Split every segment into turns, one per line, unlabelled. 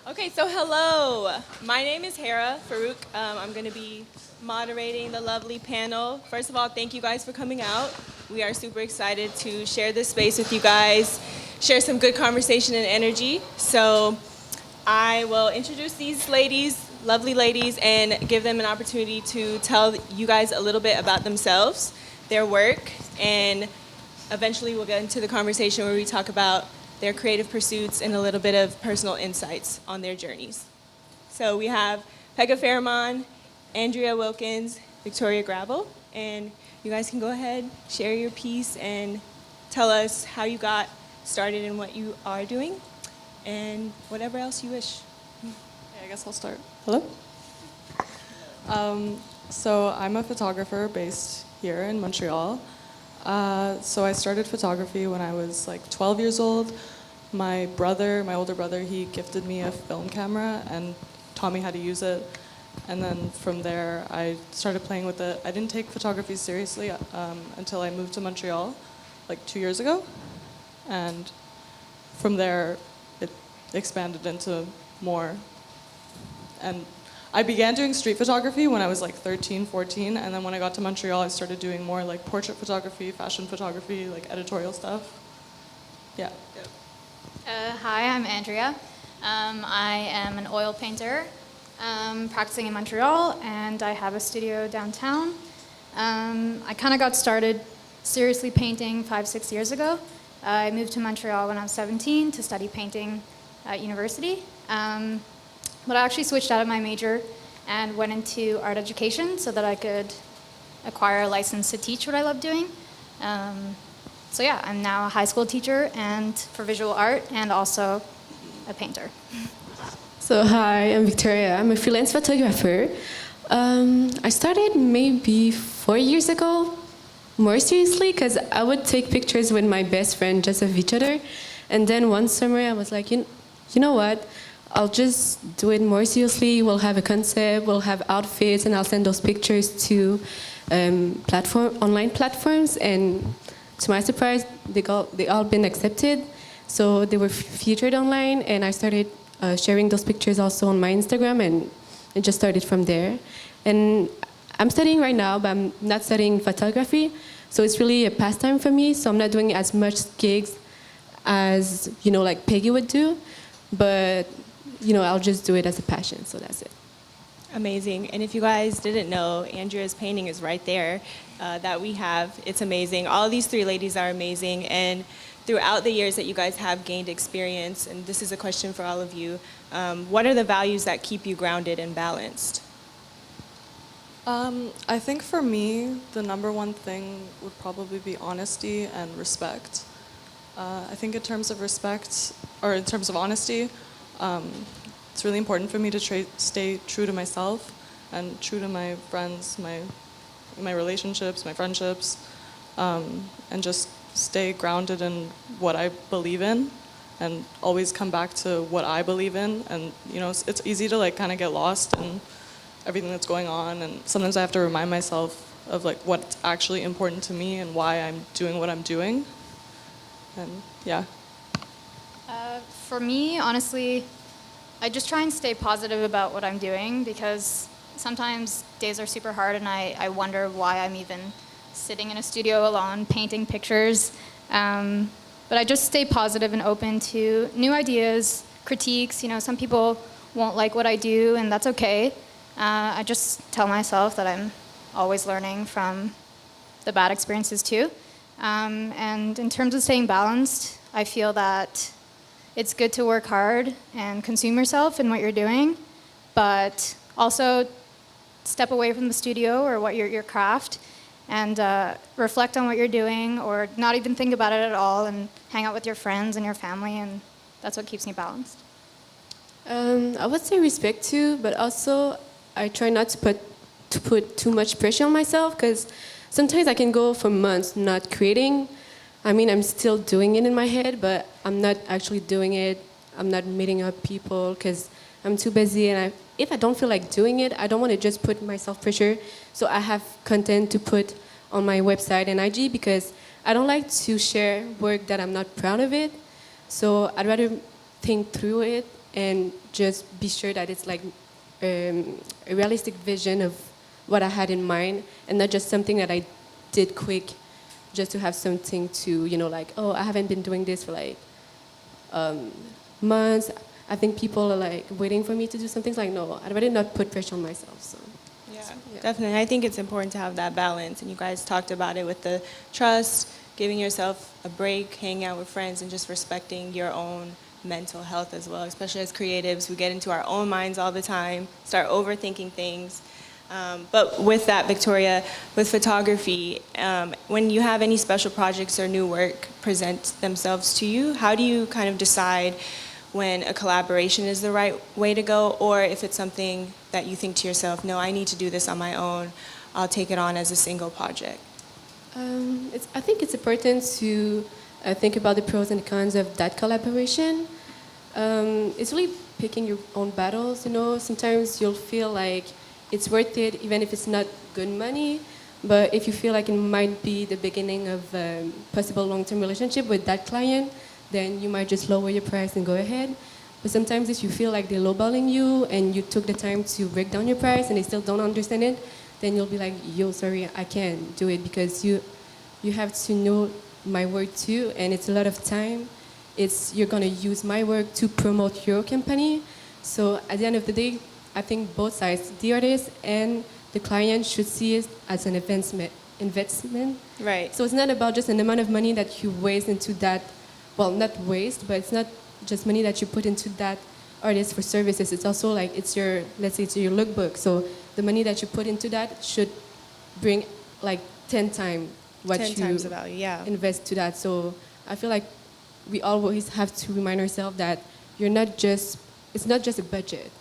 Okay, so hello. My name is Hira Farooq. I'm going to be moderating the lovely panel. First of all, thank you guys for coming out. We are super excited to share this space with you guys, share some good conversation and energy. So I will introduce these ladies, lovely ladies, and give them an opportunity to tell you guys a little bit about themselves, their work, and eventually we'll get into the conversation where we talk about their creative pursuits and a little bit of personal insights on their journeys. So we have Pegah Farahmand, Andrea Wilkins, Victoria Gravel, and you guys can go ahead, share your piece, and tell us how you got started and what you are doing, and whatever else you wish.
Yeah, I guess I'll start. Hello? So I'm a photographer based here in Montreal. So I started photography when I was like 12 years old. My older brother, he gifted me a film camera and taught me how to use it. And then from there, I started playing with it. I didn't take photography seriously until I moved to Montreal, like 2 years ago. And from there, it expanded into more. And I began doing street photography when I was like 13, 14, and then when I got to Montreal, I started doing more like portrait photography, fashion photography, like editorial stuff. Yeah.
Hi, I'm Andrea. I am an oil painter practicing in Montreal, and I have a studio downtown. I kind of got started seriously painting 5-6 years ago. I moved to Montreal when I was 17 to study painting at university. But I actually switched out of my major and went into art education so that I could acquire a license to teach what I love doing. So yeah, I'm now a high school teacher and for visual art and also a painter.
So hi, I'm Victoria. I'm a freelance photographer. I started maybe 4 years ago, more seriously, because I would take pictures with my best friend just of each other. And then one summer I was like, you know what? I'll just do it more seriously. We'll have a concept, we'll have outfits, and I'll send those pictures to online platforms. And to my surprise, they all been accepted. So they were featured online, and I started sharing those pictures also on my Instagram, and it just started from there. And I'm studying right now, but I'm not studying photography. So it's really a pastime for me. So I'm not doing as much gigs as, like Peggy would do. But I'll just do it as a passion, so that's it.
Amazing. And if you guys didn't know, Andrea's painting is right there that we have. It's amazing. All of these three ladies are amazing. And throughout the years that you guys have gained experience, and this is a question for all of you, what are the values that keep you grounded and balanced?
I think for me, the number one thing would probably be honesty and respect. I think in terms of respect, or in terms of honesty, it's really important for me to stay true to myself and true to my friends, my relationships, my friendships, and just stay grounded in what I believe in and always come back to what I believe in. And, it's easy to like kind of get lost in everything that's going on. And sometimes I have to remind myself of like what's actually important to me and why I'm doing what I'm doing. And yeah.
For me, honestly, I just try and stay positive about what I'm doing because sometimes days are super hard and I wonder why I'm even sitting in a studio alone painting pictures. But I just stay positive and open to new ideas, critiques. Some people won't like what I do, and that's okay. I just tell myself that I'm always learning from the bad experiences too. And in terms of staying balanced, I feel that it's good to work hard and consume yourself in what you're doing, but also step away from the studio or what your craft and reflect on what you're doing or not even think about it at all and hang out with your friends and your family, and that's what keeps me balanced.
I would say respect too, but also I try not to put too much pressure on myself because sometimes I can go for months not creating. I mean, I'm still doing it in my head, but I'm not actually doing it. I'm not meeting up people because I'm too busy. And if I don't feel like doing it, I don't want to just put myself pressure. So I have content to put on my website and IG because I don't like to share work that I'm not proud of it. So I'd rather think through it and just be sure that it's like a realistic vision of what I had in mind, and not just something that I did quick just to have something to, like, oh, I haven't been doing this for like months. I think people are like waiting for me to do something. It's like, no, I'd rather not put pressure on myself. So.
Yeah, definitely. I think it's important to have that balance. And you guys talked about it with the trust, giving yourself a break, hanging out with friends, and just respecting your own mental health as well. Especially as creatives, we get into our own minds all the time, start overthinking things. But with that, Victoria, with photography, when you have any special projects or new work present themselves to you, how do you kind of decide when a collaboration is the right way to go, or if it's something that you think to yourself, no, I need to do this on my own, I'll take it on as a single project?
I think it's important to think about the pros and cons of that collaboration. It's really picking your own battles, Sometimes you'll feel like it's worth it, even if it's not good money. But if you feel like it might be the beginning of a possible long-term relationship with that client, then you might just lower your price and go ahead. But sometimes if you feel like they're lowballing you and you took the time to break down your price and they still don't understand it, then you'll be like, yo, sorry, I can't do it because you have to know my work too, and it's a lot of time. You're gonna use my work to promote your company. So at the end of the day, I think both sides, the artist and the client, should see it as an investment.
Right.
So it's not about just an amount of money that you waste into that, well, not waste, but it's not just money that you put into that artist for services. It's also like, let's say it's your lookbook. So the money that you put into that should bring like 10 times what
10
you
times the value, yeah.
invest to that. So I feel like we always have to remind ourselves that it's not just a budget.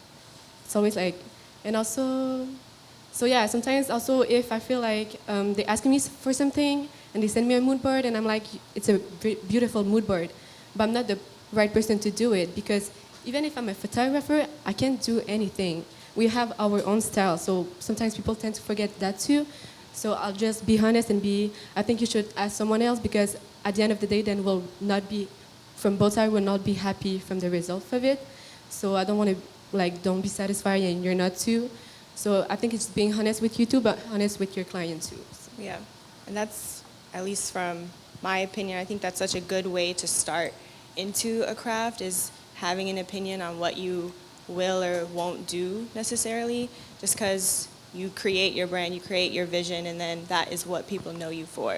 It's always like, and also, so yeah, sometimes also if I feel like they ask me for something and they send me a mood board and I'm like, it's a beautiful mood board, but I'm not the right person to do it, because even if I'm a photographer, I can't do anything. We have our own style, so sometimes people tend to forget that too. So I'll just be honest and I think you should ask someone else, because at the end of the day, then from both sides, we'll not be happy from the result of it. So I don't want to, don't be satisfied and you're not too. So I think it's being honest with you too, but honest with your client too. So.
Yeah, and that's, at least from my opinion, I think that's such a good way to start into a craft, is having an opinion on what you will or won't do necessarily, just because you create your brand, you create your vision, and then that is what people know you for.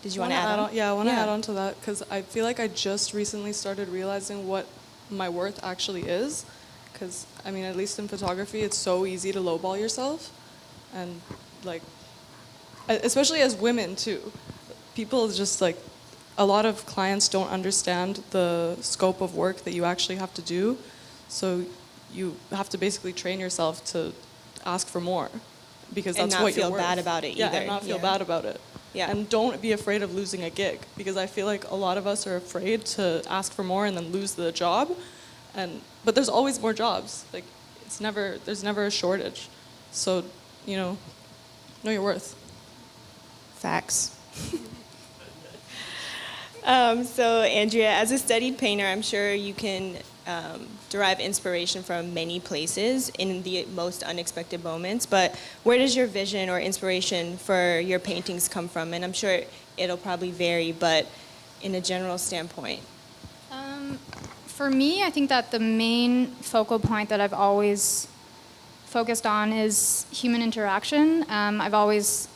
Did you want to add on?
Yeah, I want to add on to that, because I feel like I just recently started realizing what my worth actually is. Because, I mean, at least in photography, it's so easy to lowball yourself. And, especially as women, too. People just, a lot of clients don't understand the scope of work that you actually have to do. So you have to basically train yourself to ask for more, because that's what you're worth.
And not feel bad about it either.
Yeah, and not feel bad about it.
Yeah.
And don't be afraid of losing a gig, because I feel like a lot of us are afraid to ask for more and then lose the job. But there's always more jobs. There's never a shortage. So, know your worth.
Facts. So Andrea, as a studied painter, I'm sure you can derive inspiration from many places in the most unexpected moments, but where does your vision or inspiration for your paintings come from? And I'm sure it'll probably vary, but in a general standpoint.
For me, I think that the main focal point that I've always focused on is human interaction. I've always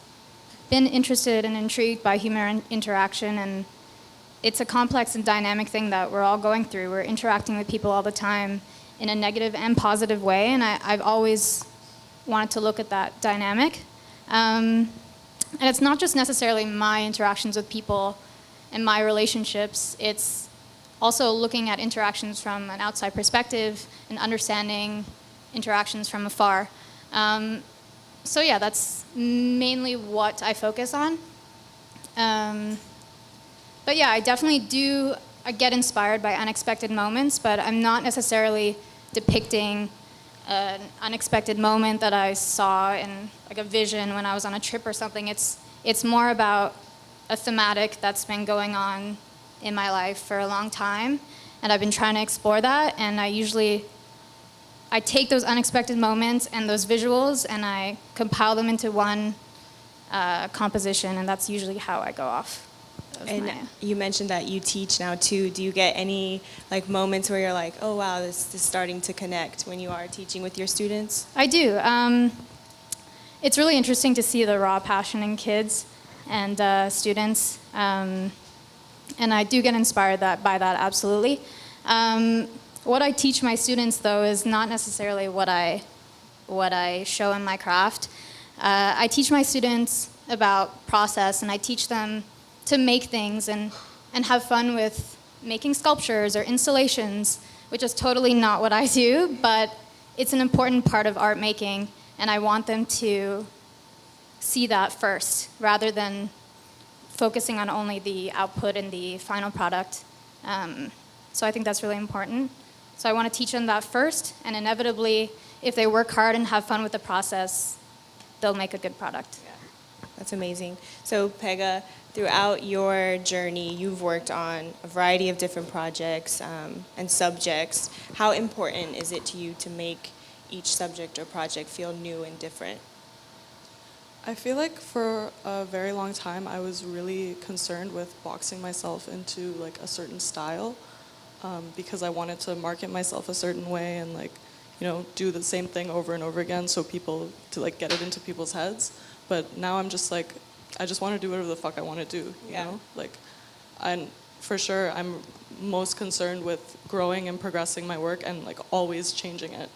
been interested and intrigued by human interaction, and it's a complex and dynamic thing that we're all going through. We're interacting with people all the time in a negative and positive way, and I've always wanted to look at that dynamic. And it's not just necessarily my interactions with people and my relationships, it's also looking at interactions from an outside perspective and understanding interactions from afar. So yeah, that's mainly what I focus on. But yeah, I definitely I get inspired by unexpected moments, but I'm not necessarily depicting an unexpected moment that I saw in a vision when I was on a trip or something. It's more about a thematic that's been going on in my life for a long time, and I've been trying to explore that, and I take those unexpected moments and those visuals and I compile them into one composition, and that's usually how I go off.
And you mentioned that you teach now too. Do you get any like moments where you're like, oh wow, this is starting to connect when you are teaching with your students?
I do. It's really interesting to see the raw passion in kids and students, and I do get inspired by that, absolutely. What I teach my students, though, is not necessarily what I show in my craft. I teach my students about process, and I teach them to make things and have fun with making sculptures or installations, which is totally not what I do, but it's an important part of art making, and I want them to see that first, rather than focusing on only the output and the final product. So I think that's really important. So I want to teach them that first, and inevitably, if they work hard and have fun with the process, they'll make a good product.
Yeah. That's amazing. So Pegah, throughout your journey, you've worked on a variety of different projects and subjects. How important is it to you to make each subject or project feel new and different?
I feel like for a very long time I was really concerned with boxing myself into like a certain style, because I wanted to market myself a certain way and like, you know, do the same thing over and over again so people to like get it into people's heads. But now I'm just like, I just want to do whatever the fuck I want to do, you know? Like, for sure I'm most concerned with growing and progressing my work and like always changing it.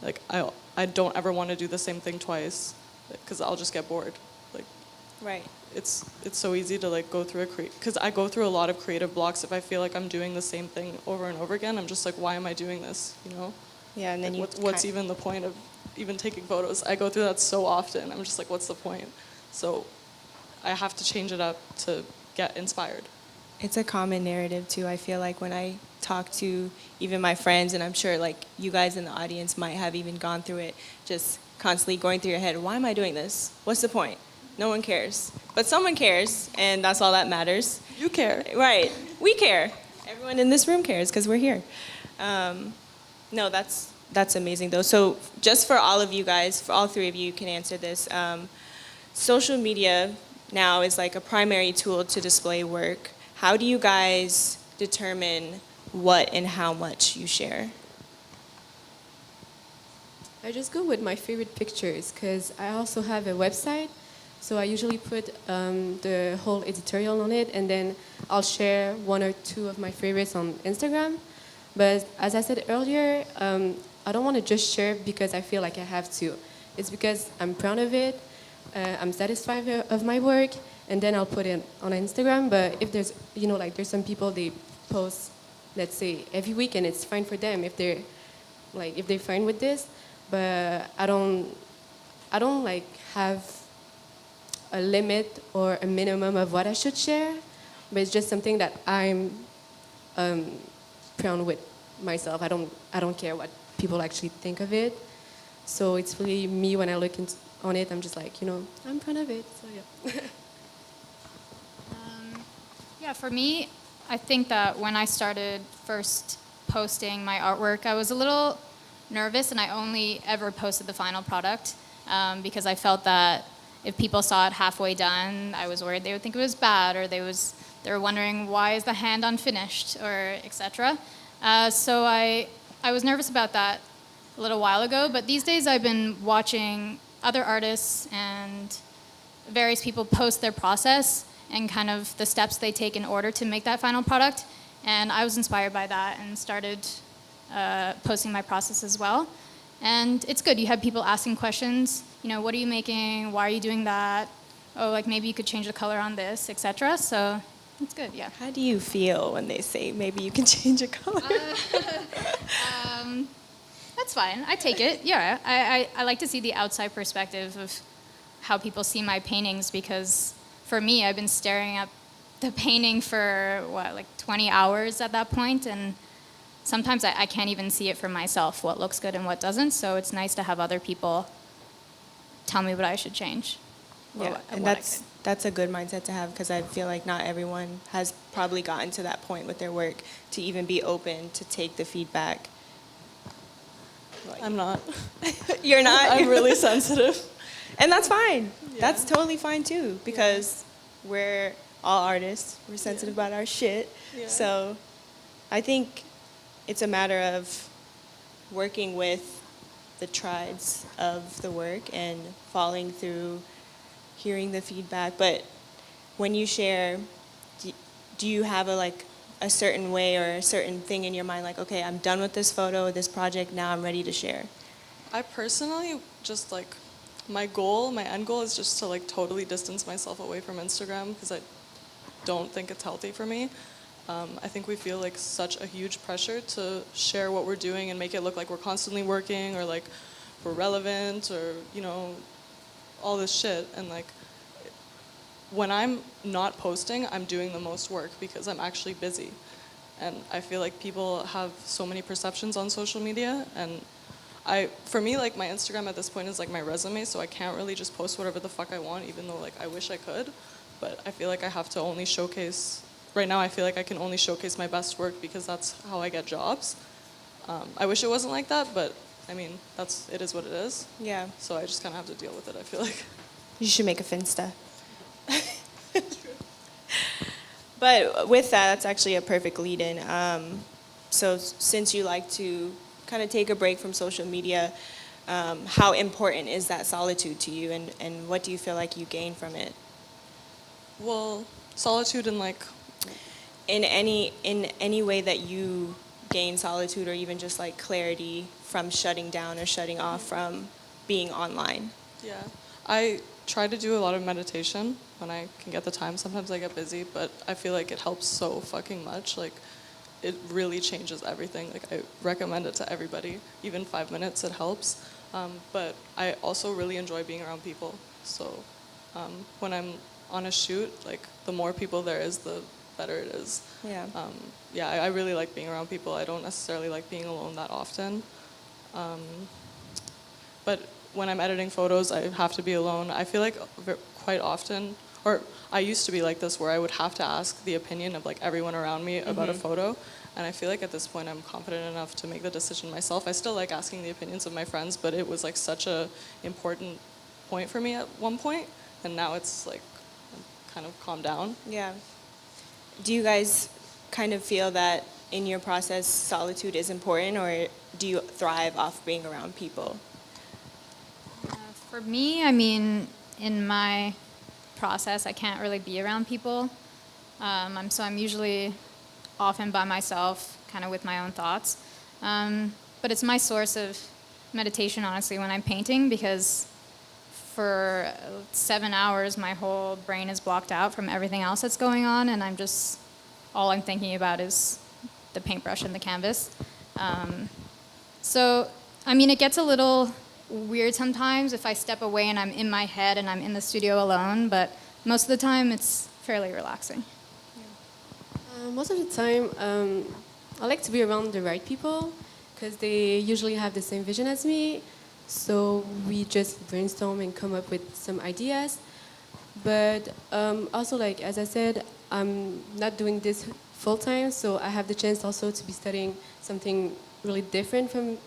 Like I don't ever want to do the same thing twice, because I'll just get bored. Like,
right.
It's so easy to like go through because I go through a lot of creative blocks. If I feel like I'm doing the same thing over and over again, I'm just like, why am I doing this? You know?
Yeah, and then
like, what's even the point of even taking photos? I go through that so often. I'm just like, what's the point? So I have to change it up to get inspired.
It's a common narrative too. I feel like when I talk to even my friends, and I'm sure like you guys in the audience might have even gone through it, just constantly going through your head, why am I doing this? What's the point? No one cares. But someone cares, and that's all that matters.
You care.
Right. We care. Everyone in this room cares because we're here. No, that's amazing though. So just for all of you guys, for all three of you can answer this. Social media now is like a primary tool to display work. How do you guys determine what and how much you share?
I just go with my favorite pictures because I also have a website. So I usually put the whole editorial on it, and then I'll share one or two of my favorites on Instagram. But as I said earlier, I don't want to just share because I feel like I have to. It's because I'm proud of it, I'm satisfied of my work, and then I'll put it on Instagram. But if there's, you know, like there's some people, they post, let's say, every week, and it's fine for them if they're fine with this. But I don't like have a limit or a minimum of what I should share, but it's just something that I'm proud with myself. I don't care what people actually think of it. So it's really me when I look on it. I'm just like, you know, I'm proud of it. So yeah.
Yeah, for me, I think that when I started first posting my artwork, I was a little nervous, and I only ever posted the final product because I felt that if people saw it halfway done, I was worried they would think it was bad, or they were wondering why is the hand unfinished, or etc. So I was nervous about that a little while ago, but these days I've been watching other artists and various people post their process and kind of the steps they take in order to make that final product, and I was inspired by that and started posting my process as well. And it's good. You have people asking questions. You know, what are you making? Why are you doing that? Oh, like maybe you could change the color on this, etc. So it's good, yeah.
How do you feel when they say maybe you can change a color?
That's fine. I take it. Yeah, I like to see the outside perspective of how people see my paintings, because for me, I've been staring at the painting for, like 20 hours at that point, and sometimes I can't even see it for myself, what looks good and what doesn't, so it's nice to have other people tell me what I should change.
Yeah, and that's a good mindset to have, because I feel like not everyone has probably gotten to that point with their work to even be open to take the feedback.
I'm not.
You're not?
I'm really sensitive.
And that's fine.
Yeah.
That's totally fine too, because we're all artists. We're sensitive about our shit.
Yeah.
So I think it's a matter of working with the triads of the work and following through, hearing the feedback. But when you share, do you have a certain way or a certain thing in your mind, like, okay, I'm done with this photo, this project, now I'm ready to share?
I personally just like, my end goal is just to like totally distance myself away from Instagram, because I don't think it's healthy for me. I think we feel like such a huge pressure to share what we're doing and make it look like we're constantly working, or like we're relevant, or, you know, all this shit. And like, when I'm not posting, I'm doing the most work because I'm actually busy. And I feel like people have so many perceptions on social media, and for me, like, my Instagram at this point is like my resume, so I can't really just post whatever the fuck I want, even though like I wish I could. But I feel like I have to only showcase, right now I feel like I can only showcase my best work because that's how I get jobs. I wish it wasn't like that, but I mean, it is what it is.
Yeah.
So I just kind of have to deal with it, I feel like.
You should make a Finsta. But with that, that's actually a perfect lead-in. So since you like to kind of take a break from social media, how important is that solitude to you, and what do you feel like you gain from it?
Well, solitude in like...
In any way that you gain solitude, or even just like clarity from shutting down or shutting off from being online.
Yeah, I try to do a lot of meditation when I can get the time. Sometimes I get busy, but I feel like it helps so fucking much. Like, it really changes everything. Like, I recommend it to everybody. Even 5 minutes, it helps. But I also really enjoy being around people. So when I'm on a shoot, like, the more people there is, the better it is.
Yeah.
I really like being around people. I don't necessarily like being alone that often. But when I'm editing photos, I have to be alone. I feel like quite often, or I used to be like this, where I would have to ask the opinion of like everyone around me about a photo. And I feel like at this point I'm confident enough to make the decision myself. I still like asking the opinions of my friends, but it was like such a important point for me at one point, and now it's like kind of calmed down.
Yeah. Do you guys kind of feel that in your process solitude is important, or do you thrive off being around people?
For me, I mean, in my process, I can't really be around people. So I'm usually often by myself, kind of with my own thoughts. But it's my source of meditation, honestly, when I'm painting, because for 7 hours, my whole brain is blocked out from everything else that's going on, and all I'm thinking about is the paintbrush and the canvas. So, I mean, it gets a little weird sometimes if I step away and I'm in my head and I'm in the studio alone, but most of the time it's fairly relaxing.
Most of the time, I like to be around the right people because they usually have the same vision as me. So we just brainstorm and come up with some ideas. But also, like as I said, I'm not doing this full time, so I have the chance also to be studying something really different from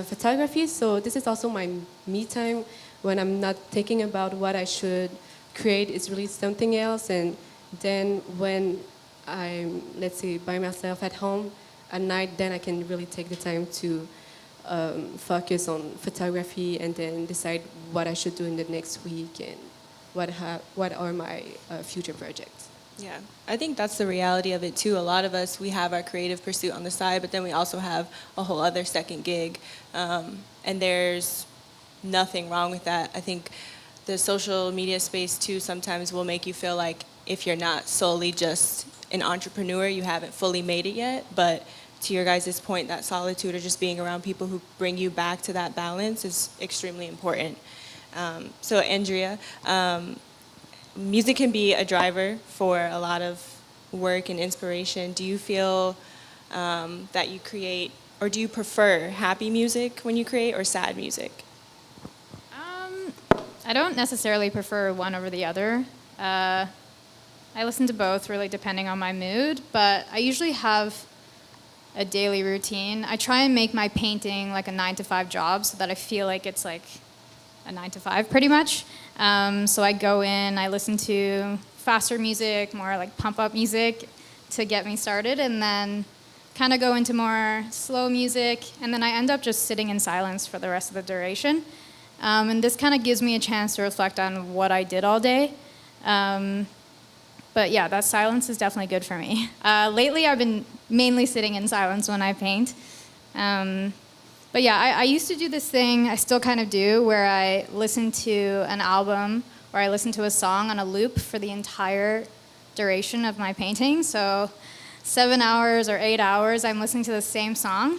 photography. So this is also my me time when I'm not thinking about what I should create. It's really something else. And then when I'm, let's say, by myself at home at night, then I can really take the time to focus on photography and then decide what I should do in the next week and what are my future projects.
Yeah, I think that's the reality of it too. A lot of us, we have our creative pursuit on the side, but then we also have a whole other second gig. And there's nothing wrong with that. I think the social media space too sometimes will make you feel like if you're not solely just an entrepreneur, you haven't fully made it yet. But to your guys' point, that solitude or just being around people who bring you back to that balance is extremely important. So Andrea, music can be a driver for a lot of work and inspiration. Do you feel that you create, or do you prefer happy music when you create or sad music?
I don't necessarily prefer one over the other. I listen to both, really depending on my mood, but I usually have a daily routine. I try and make my painting like a 9-to-5 job so that I feel like it's like a 9-to-5 pretty much. So I go in, I listen to faster music, more like pump up music to get me started, and then kind of go into more slow music, and then I end up just sitting in silence for the rest of the duration. And this kind of gives me a chance to reflect on what I did all day. But yeah, that silence is definitely good for me. Lately, I've been mainly sitting in silence when I paint. But yeah, I used to do this thing, I still kind of do, where I listen to an album or I listen to a song on a loop for the entire duration of my painting. So 7 hours or 8 hours, I'm listening to the same song.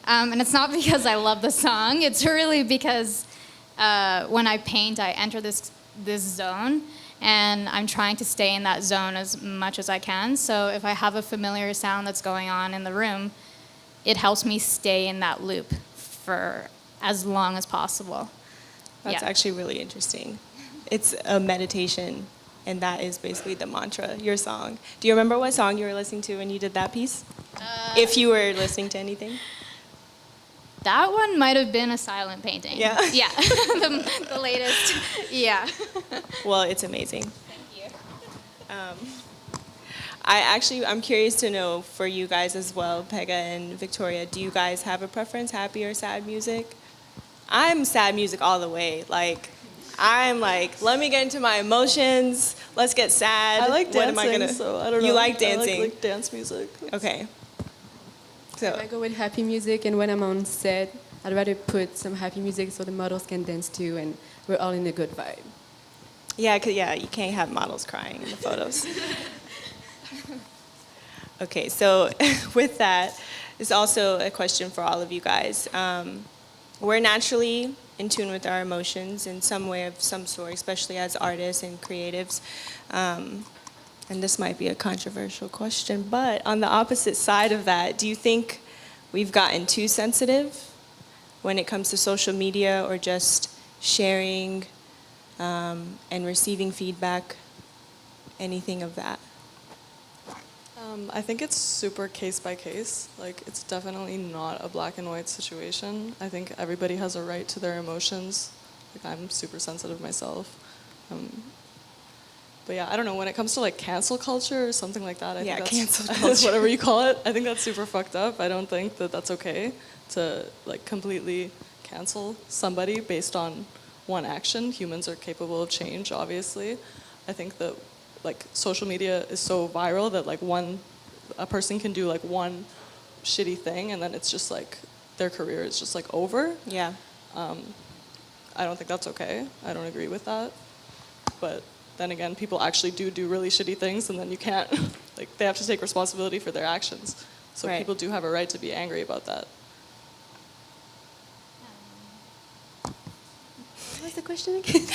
And it's not because I love the song, it's really because when I paint, I enter this zone, and I'm trying to stay in that zone as much as I can. So if I have a familiar sound that's going on in the room, it helps me stay in that loop for as long as possible.
That's actually really interesting. It's a meditation, and that is basically the mantra, your song. Do you remember what song you were listening to when you did that piece? If you were listening to anything?
That one might have been a silent painting.
Yeah?
Yeah, the latest, yeah.
Well, it's amazing.
Thank you.
I'm curious to know for you guys as well, Pegah and Victoria, do you guys have a preference, happy or sad music? I'm sad music all the way. I'm like, let me get into my emotions. Let's get sad.
I like
What am
dancing, so I don't know.
You like dancing?
I like dance music.
Okay. So
I go with happy music, and when I'm on set, I'd rather put some happy music so the models can dance too, and we're all in a good vibe.
yeah, you can't have models crying in the photos. Okay, so with that, it's also a question for all of you guys. We're naturally in tune with our emotions in some way of some sort, especially as artists and creatives. And this might be a controversial question, but on the opposite side of that, do you think we've gotten too sensitive when it comes to social media or just sharing and receiving feedback, anything of that?
I think it's super case by case. It's definitely not a black and white situation. I think everybody has a right to their emotions. I'm super sensitive myself. But yeah, I don't know, when it comes to cancel culture or something like that, I think that's
cancel culture.
whatever you call it, I think that's super fucked up. I don't think that that's okay to completely cancel somebody based on one action. Humans are capable of change, obviously. I think that social media is so viral that a person can do one shitty thing and then it's just their career is just over.
Yeah.
I don't think that's okay. I don't agree with that. But then again, people actually do really shitty things, and then you can't, they have to take responsibility for their actions. So
Right.
people do have a right to be angry about that.
What was the question again?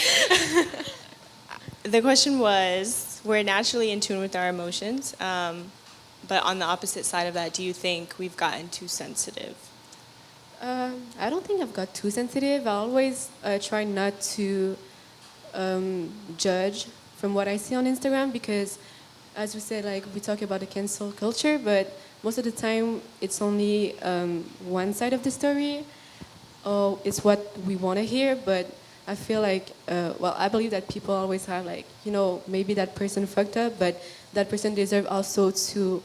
The question was, we're naturally in tune with our emotions, but on the opposite side of that, do you think we've gotten too sensitive?
I don't think I've got too sensitive. I always try not to judge from what I see on Instagram because, as we said, we talk about the cancel culture, but most of the time it's only one side of the story, or it's what we want to hear. But I feel I believe that people always have maybe that person fucked up, but that person deserves also to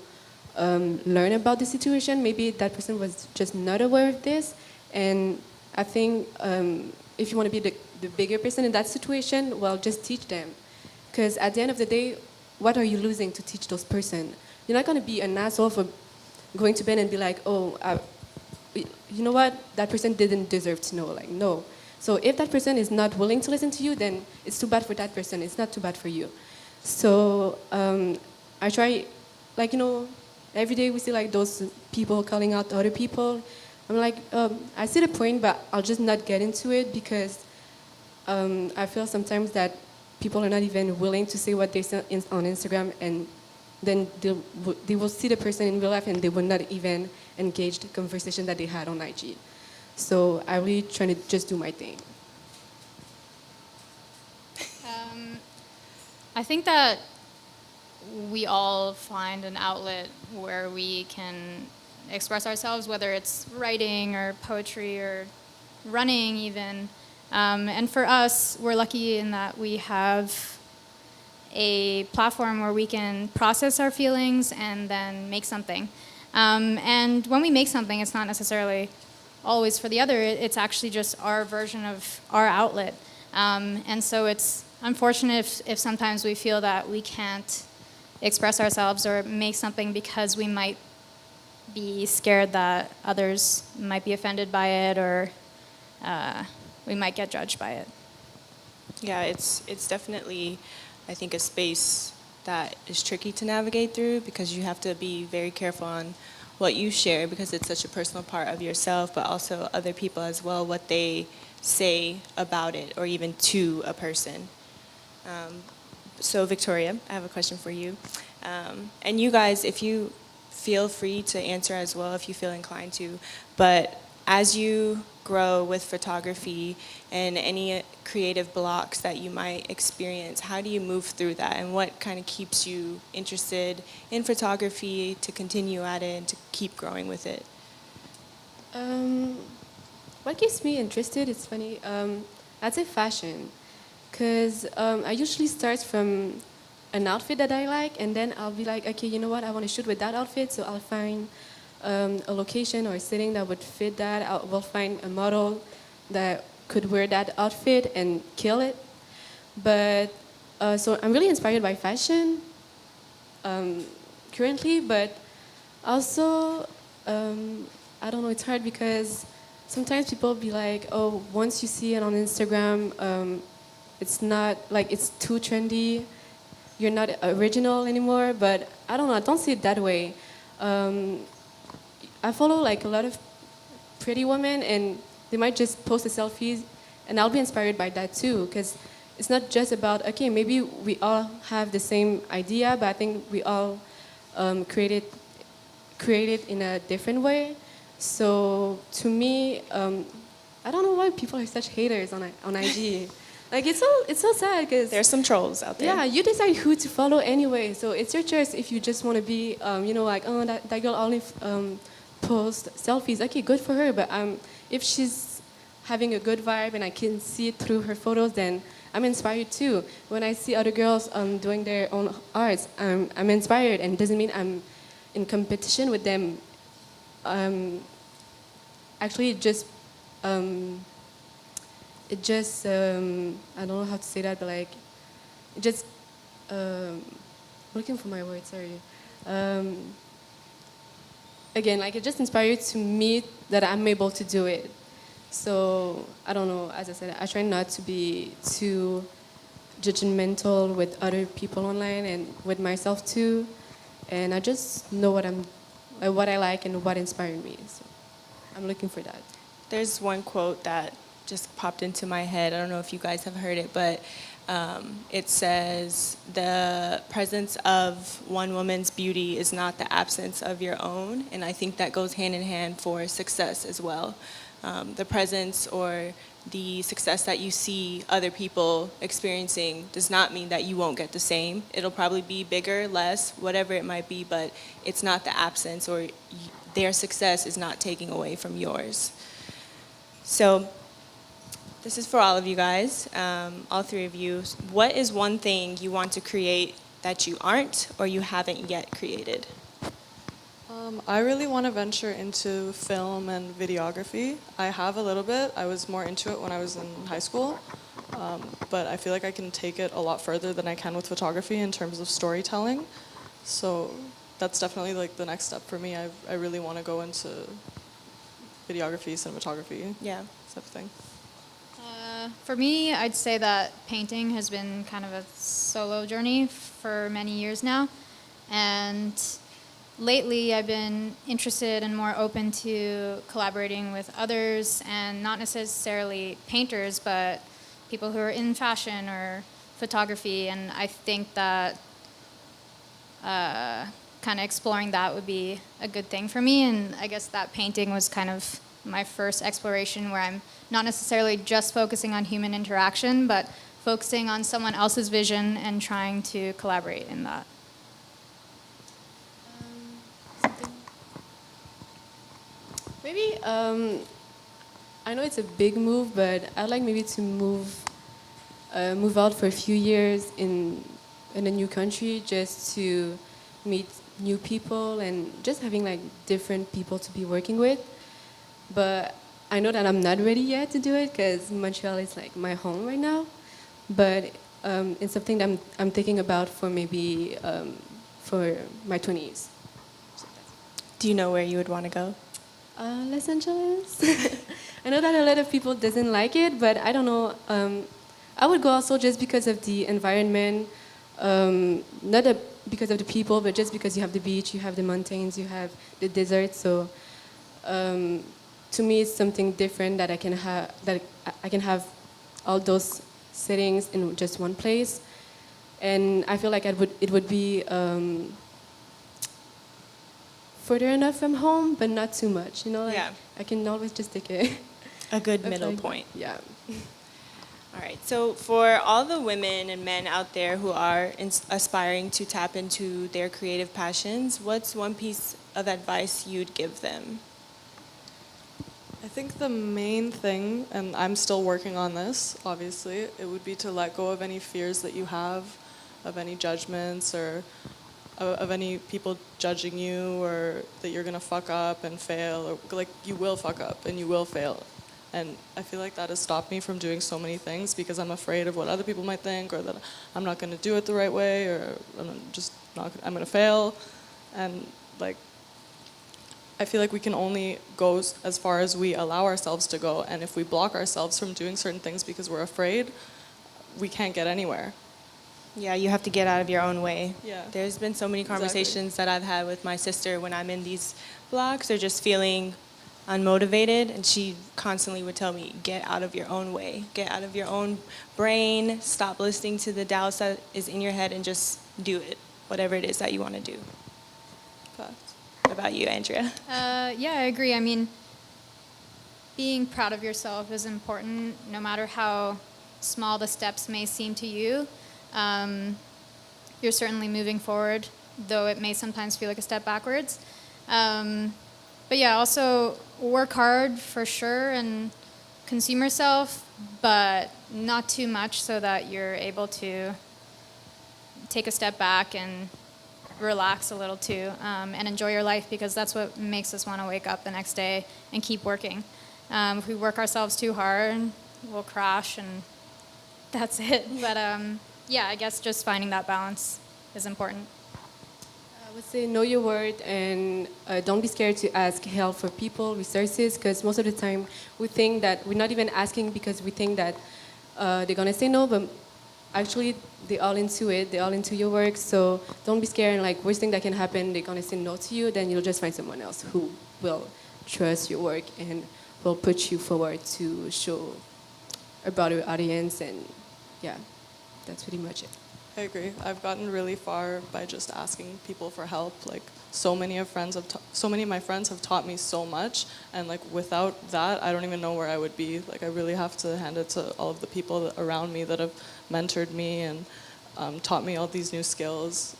learn about the situation. Maybe that person was just not aware of this, and I think if you want to be the bigger person in that situation, well, just teach them. Because at the end of the day, what are you losing to teach those person? You're not going to be an asshole for going to bed and be like, you know what? That person didn't deserve to know. No. So if that person is not willing to listen to you, then it's too bad for that person. It's not too bad for you. So I try, every day we see those people calling out other people. I'm I see the point, but I'll just not get into it because I feel sometimes that people are not even willing to say what they say on Instagram, and then they will see the person in real life and they will not even engage the conversation that they had on IG. So I really try to just do my thing.
I think that we all find an outlet where we can express ourselves, whether it's writing or poetry or running even. And for us, we're lucky in that we have a platform where we can process our feelings and then make something. And when we make something, it's not necessarily always for the other. It's actually just our version of our outlet. And so it's unfortunate if sometimes we feel that we can't express ourselves or make something because we might be scared that others might be offended by it, or we might get judged by it.
Yeah, it's definitely, I think, a space that is tricky to navigate through because you have to be very careful on what you share because it's such a personal part of yourself, but also other people as well, what they say about it or even to a person. So Victoria, I have a question for you. And you guys, if you feel free to answer as well if you feel inclined to, but as you grow with photography and any creative blocks that you might experience, how do you move through that, and what kind of keeps you interested in photography to continue at it and to keep growing with it?
What keeps me interested, it's funny, I'd say fashion. Because I usually start from an outfit that I like, and then I'll be like, okay, you know what, I want to shoot with that outfit, so I'll find a location or a setting that would fit that. I will find a model that could wear that outfit and kill it. But so I'm really inspired by fashion currently, but also I don't know, it's hard because sometimes people be like, oh, once you see it on Instagram, it's not like it's too trendy, you're not original anymore. But I don't know, I don't see it that way. I follow like a lot of pretty women, and they might just post the selfies, and I'll be inspired by that too, because it's not just about, okay, maybe we all have the same idea, but I think we all create it in a different way. So to me, I don't know why people are such haters on IG. Like it's so sad because
There's some trolls out there.
yeah, you decide who to follow anyway. So it's your choice if you just want to be, like, oh, that girl only post selfies. Okay, good for her. But if she's having a good vibe and I can see it through her photos, then I'm inspired too. When I see other girls doing their own arts, I'm inspired, and it doesn't mean I'm in competition with them. Actually, it just I don't know how to say that, but like it just looking for my word, sorry. Again, like it just inspired to me that I'm able to do it. So I don't know, as I said, I try not to be too judgmental with other people online and with myself too, and I just know what I like and what inspired me. So I'm looking for that.
There's one quote that just popped into my head. I don't know if you guys have heard it, but it says, the presence of one woman's beauty is not the absence of your own. And I think that goes hand in hand for success as well. The presence or the success that you see other people experiencing does not mean that you won't get the same. It'll probably be bigger, less, whatever it might be, but it's not the absence, or their success is not taking away from yours. So this is for all of you guys, all three of you. What is one thing you want to create that you aren't or you haven't yet created?
I really want to venture into film and videography. I have a little bit. I was more into it when I was in high school, but I feel like I can take it a lot further than I can with photography in terms of storytelling. So that's definitely like the next step for me. I really want to go into videography, cinematography,
Yeah.
type of thing.
For me, I'd say that painting has been kind of a solo journey for many years now. And lately, I've been interested and more open to collaborating with others, and not necessarily painters, but people who are in fashion or photography. And I think that kind of exploring that would be a good thing for me. And I guess that painting was kind of my first exploration where I'm not necessarily just focusing on human interaction, but focusing on someone else's vision and trying to collaborate in that.
Maybe I know it's a big move, but I'd like maybe to move out for a few years in a new country just to meet new people and just having like different people to be working with. But I know that I'm not ready yet to do it because Montreal is like my home right now. But it's something that I'm thinking about for maybe for my 20s.
Do you know where you would want to go?
Los Angeles. I know that a lot of people doesn't like it, but I don't know. I would go also just because of the environment, because of the people, but just because you have the beach, you have the mountains, you have the desert. So to me, it's something different that I can have. That I can have all those settings in just one place, and I feel like it would be further enough from home, but not too much. You know, like
Yeah.
I can always just take
A good
a
middle
flight.
point.
Yeah.
All right. So for all the women and men out there who are aspiring to tap into their creative passions, what's one piece of advice you'd give them?
I think the main thing, and I'm still working on this, obviously, it would be to let go of any fears that you have, of any judgments or of any people judging you or that you're going to fuck up and fail, or like you will fuck up and you will fail. And I feel like that has stopped me from doing so many things because I'm afraid of what other people might think, or that I'm not going to do it the right way, or I'm going to fail. And like, I feel like we can only go as far as we allow ourselves to go. And if we block ourselves from doing certain things because we're afraid, we can't get anywhere.
Yeah, you have to get out of your own way.
Yeah.
There's been so many
Exactly.
conversations that I've had with my sister when I'm in these blocks or just feeling unmotivated, and she constantly would tell me, get out of your own way, get out of your own brain, stop listening to the doubts that is in your head and just do it, whatever it is that you want to do.
Facts.
What about you, Andrea?
Yeah, I agree. I mean, being proud of yourself is important, no matter how small the steps may seem to you. You're certainly moving forward, though it may sometimes feel like a step backwards. But yeah, also work hard for sure and consume yourself, but not too much so that you're able to take a step back and relax a little too, and enjoy your life, because that's what makes us want to wake up the next day and keep working. If we work ourselves too hard, we'll crash and that's it. But yeah, I guess just finding that balance is important.
I would say know your worth and don't be scared to ask help for people, resources, because most of the time we think that we're not even asking because we think that they're going to say no, but actually they're all into it, they're all into your work, so don't be scared, and like worst thing that can happen, they're going to say no to you, then you'll just find someone else who will trust your work and will put you forward to show a broader audience, and yeah, that's pretty much it.
I agree. I've gotten really far by just asking people for help. Like so many of my friends have taught me so much, and like without that, I don't even know where I would be. Like I really have to hand it to all of the people around me that have mentored me and taught me all these new skills.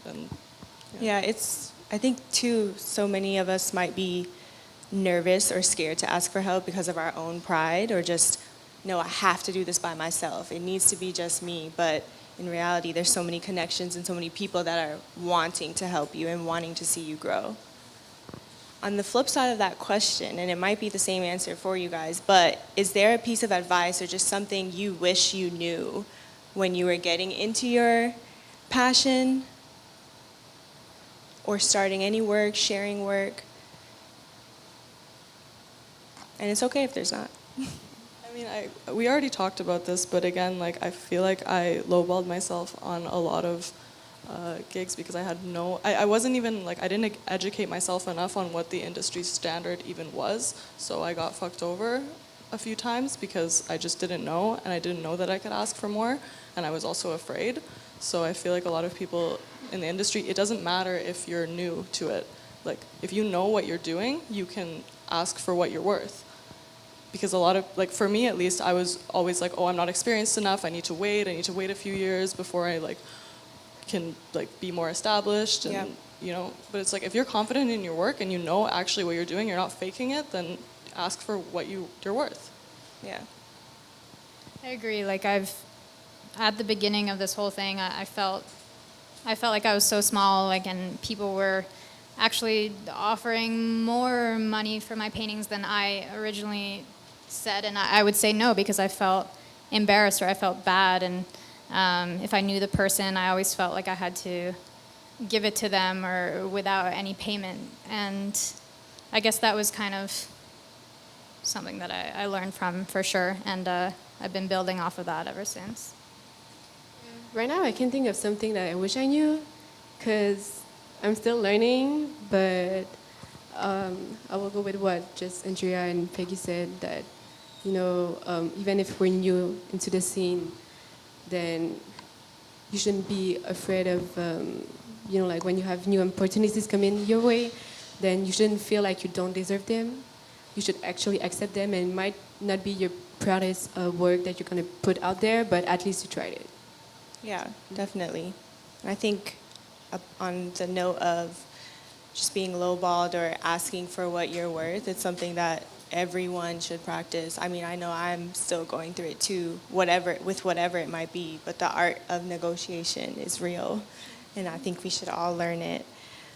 And
Yeah, I think too, so many of us might be nervous or scared to ask for help because of our own pride, or just, no, I have to do this by myself. It needs to be just me. But in reality, there's so many connections and so many people that are wanting to help you and wanting to see you grow. On the flip side of that question, and it might be the same answer for you guys, but is there a piece of advice or just something you wish you knew when you were getting into your passion or starting any work, sharing work? And it's okay if there's not.
I mean, we already talked about this, but again, like I feel like I lowballed myself on a lot of gigs because I had I wasn't even like, I didn't educate myself enough on what the industry standard even was, so I got fucked over a few times because I just didn't know, and I didn't know that I could ask for more, and I was also afraid. So I feel like a lot of people in the industry, it doesn't matter if you're new to it. Like if you know what you're doing, you can ask for what you're worth. because a lot of, like for me at least, I was always like, oh, I'm not experienced enough. I need to wait a few years before I like can like be more established. And,
Yeah.
you know, but it's like, if you're confident in your work and you know actually what you're doing, you're not faking it, then ask for what you're worth.
Yeah.
I agree. Like at the beginning of this whole thing, I felt like I was so small, like, and people were actually offering more money for my paintings than I originally said, and I would say no because I felt embarrassed or I felt bad, and if I knew the person, I always felt like I had to give it to them or without any payment, and I guess that was kind of something that I learned from for sure, and I've been building off of that ever since.
Right now, I can think of something that I wish I knew, because I'm still learning, but I will go with what just Andrea and Peggy said, that, you know, even if we're new into the scene, then you shouldn't be afraid of, you know, like when you have new opportunities coming your way, then you shouldn't feel like you don't deserve them. You should actually accept them, and it might not be your proudest work that you're going to put out there, but at least you tried it.
Yeah, definitely. I think on the note of just being lowballed or asking for what you're worth, it's something that everyone should practice. I mean, I know I'm still going through it too, whatever it might be, but the art of negotiation is real, and I think we should all learn it.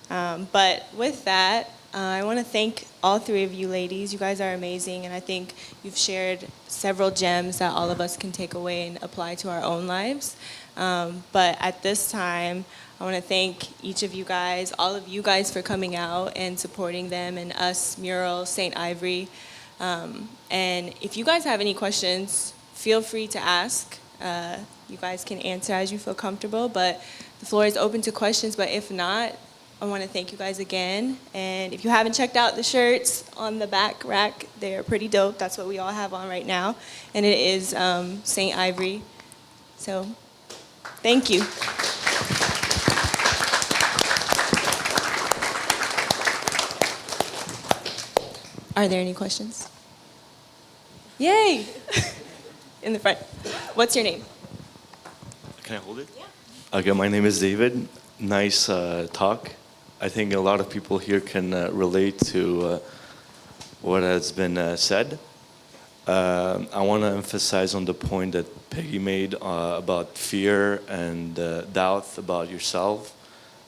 But with that, I want to thank all three of you ladies. You guys are amazing, and I think you've shared several gems that all of us can take away and apply to our own lives. But at this time, I want to thank each of you guys, all of you guys, for coming out and supporting them and us, Mural, St. Ivory. And if you guys have any questions, feel free to ask. You guys can answer as you feel comfortable, but the floor is open to questions. But if not, I want to thank you guys again. And if you haven't checked out the shirts on the back rack, they're pretty dope. That's what we all have on right now. And it is St. Ivory. So thank you. Are there any questions? Yay! In the front. What's your name?
Can I hold it? Yeah. Okay, my name is David. Nice talk. I think a lot of people here can relate to what has been said. I want to emphasize on the point that Peggy made about fear and doubt about yourself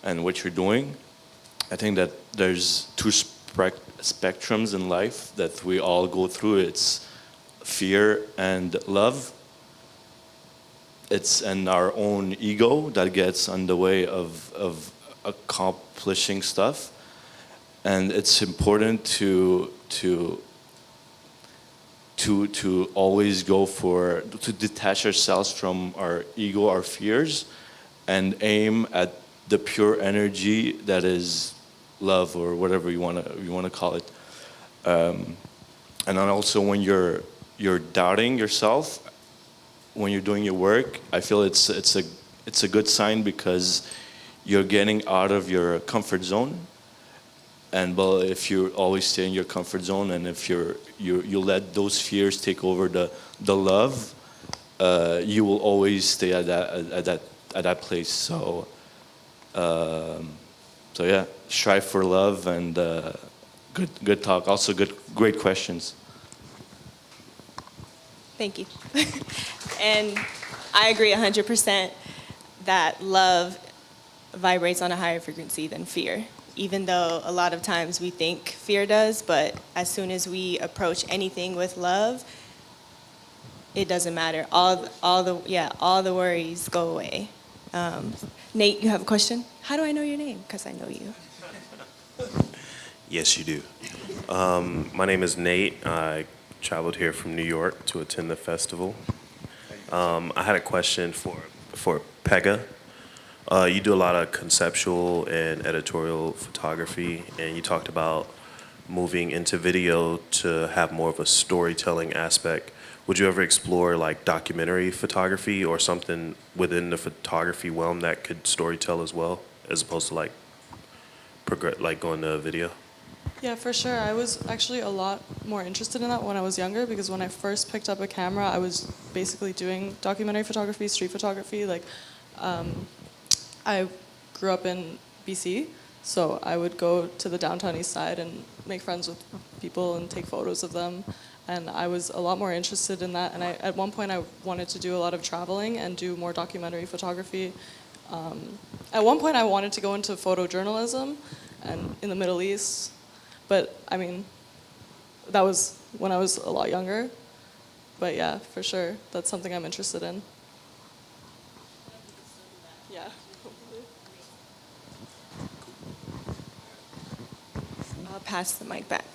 and what you're doing. I think that there's two spectrums in life that we all go through. It's fear and love. It's in our own ego that gets in the way of accomplishing stuff, and it's important to always go to detach ourselves from our ego, our fears, and aim at the pure energy that is love, or whatever you want to call it. And then also when you're doubting yourself when you're doing your work, I feel it's a good sign, because you're getting out of your comfort zone. And well, if you always stay in your comfort zone, and if you let those fears take over the love, you will always stay at that place. So yeah, strive for love, and good talk. Also great questions.
Thank you. And I agree 100% that love vibrates on a higher frequency than fear, even though a lot of times we think fear does, but as soon as we approach anything with love, it doesn't matter. All the worries go away. Nate, you have a question? How do I know your name? Because I know you.
Yes, you do. My name is Nate. I traveled here from New York to attend the festival. I had a question for Pegah. You do a lot of conceptual and editorial photography, and you talked about moving into video to have more of a storytelling aspect. Would you ever explore like documentary photography or something within the photography realm that could storytell as well, as opposed to like going to video?
Yeah, for sure. I was actually a lot more interested in that when I was younger because when I first picked up a camera, I was basically doing documentary photography, street photography. Like, I grew up in BC, so I would go to the downtown east side and make friends with people and take photos of them. And I was a lot more interested in that. And at one point, I wanted to do a lot of traveling and do more documentary photography. At one point, I wanted to go into photojournalism and in the Middle East. But, I mean, that was when I was a lot younger. But yeah, for sure, that's something I'm interested in. Yeah.
I'll pass the mic back.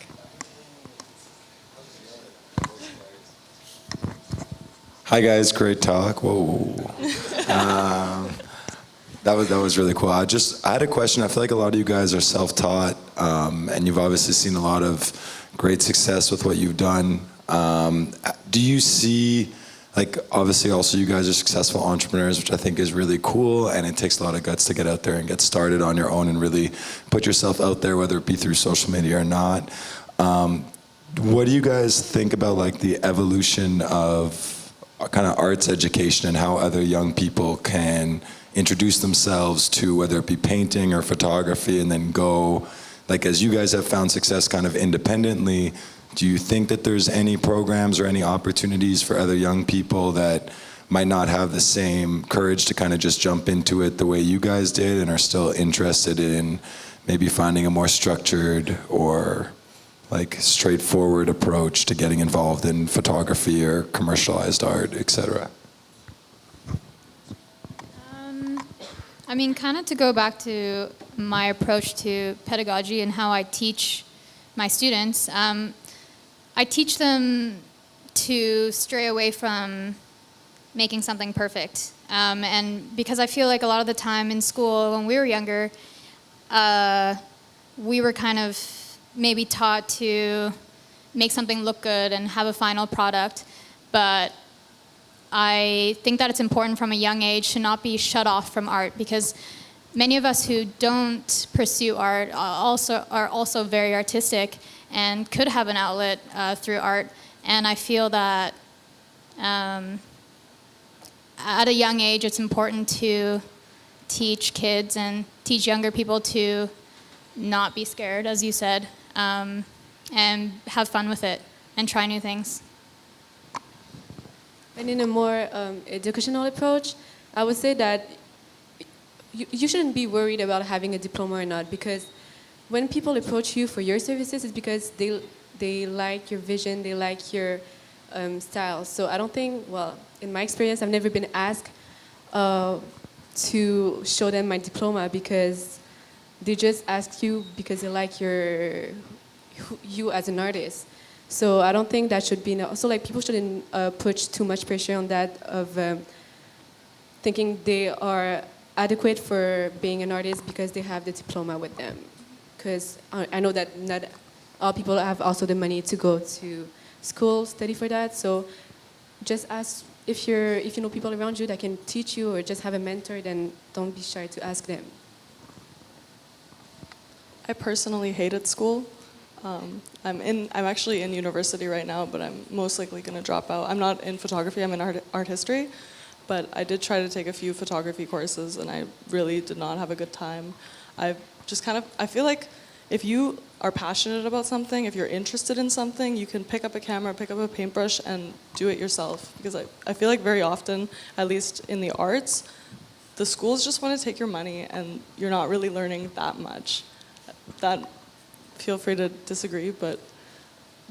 Hi guys, great talk. Whoa. That was really cool. I had a question. I feel like a lot of you guys are self-taught, and you've obviously seen a lot of great success with what you've done. Do you see, like, obviously also you guys are successful entrepreneurs, which I think is really cool, and it takes a lot of guts to get out there and get started on your own and really put yourself out there, whether it be through social media or not. What do you guys think about, like, the evolution of kind of arts education and how other young people can introduce themselves to whether it be painting or photography and then go, like, as you guys have found success kind of independently, do you think that there's any programs or any opportunities for other young people that might not have the same courage to kind of just jump into it the way you guys did and are still interested in maybe finding a more structured or like straightforward approach to getting involved in photography or commercialized art, etc.?
I mean, kind of to go back to my approach to pedagogy and how I teach my students, I teach them to stray away from making something perfect. And because I feel like a lot of the time in school when we were younger, we were kind of maybe taught to make something look good and have a final product, but I think that it's important from a young age to not be shut off from art, because many of us who don't pursue art are also very artistic and could have an outlet through art. And I feel that at a young age it's important to teach kids and teach younger people to not be scared, as you said, and have fun with it and try new things.
And in a more educational approach, I would say that you shouldn't be worried about having a diploma or not, because when people approach you for your services, it's because they like your vision, they like your style. So I don't think, well, in my experience, I've never been asked to show them my diploma, because they just ask you because they like you as an artist. So I don't think that should be, so like people shouldn't put too much pressure on that of thinking they are adequate for being an artist because they have the diploma with them. Because I know that not all people have also the money to go to school, study for that. So just ask if you know people around you that can teach you, or just have a mentor, then don't be shy to ask them.
I personally hated school. I'm actually in university right now, but I'm most likely going to drop out. I'm not in photography, I'm in art history, but I did try to take a few photography courses and I really did not have a good time. I feel like if you are passionate about something, if you're interested in something, you can pick up a camera, pick up a paintbrush and do it yourself. Because I feel like very often, at least in the arts, the schools just want to take your money and you're not really learning that much. Feel free to disagree, but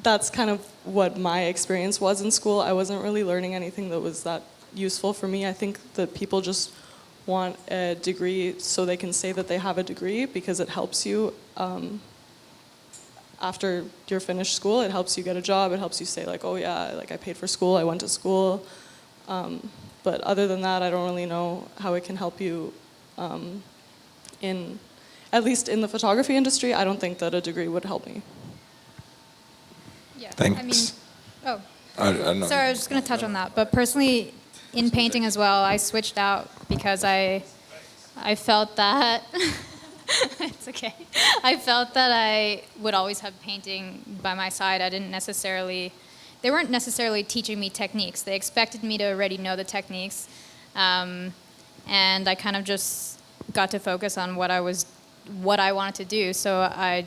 that's kind of what my experience was in school. I wasn't really learning anything that was that useful for me. I think that people just want a degree so they can say that they have a degree, because it helps you after you're finished school. It helps you get a job. It helps you say like, oh yeah, like I paid for school, I went to school. But other than that, I don't really know how it can help you at least in the photography industry. I don't think that a degree would help me.
Yeah.
Thanks.
I mean, sorry, I was just going to touch on that. But personally, in painting as well, I switched out because I felt that It's okay. I felt that I would always have painting by my side. They weren't necessarily teaching me techniques. They expected me to already know the techniques. And I kind of just got to focus on what I wanted to do. So I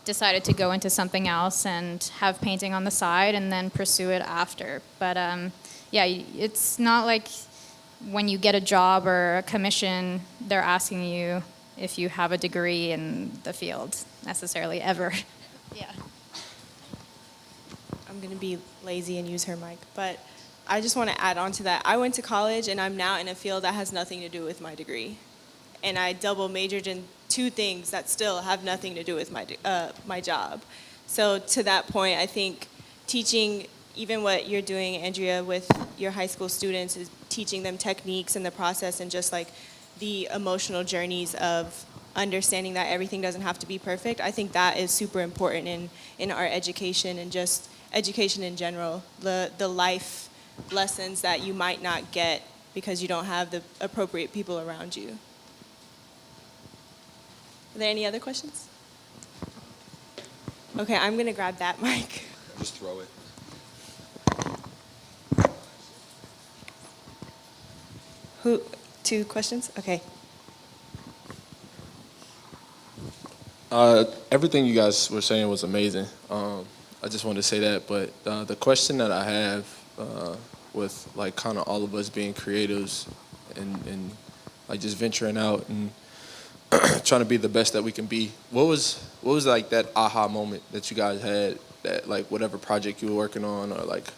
decided to go into something else and have painting on the side and then pursue it after. But yeah, it's not like when you get a job or a commission, they're asking you if you have a degree in the field necessarily ever. Yeah.
I'm going to be lazy and use her mic, but I just want to add on to that. I went to college and I'm now in a field that has nothing to do with my degree. And I double majored in two things that still have nothing to do with my job. So to that point, I think teaching, even what you're doing, Andrea, with your high school students, is teaching them techniques in the process and just like the emotional journeys of understanding that everything doesn't have to be perfect. I think that is super important in our education and just education in general, the life lessons that you might not get because you don't have the appropriate people around you. Are there any other questions? Okay, I'm gonna grab that mic.
Just throw it.
Who? 2 questions? Okay.
Everything you guys were saying was amazing. I just wanted to say that, but the question that I have with like kind of all of us being creatives and like just venturing out and trying to be the best that we can be, what was like that aha moment that you guys had, that like whatever project you were working on or like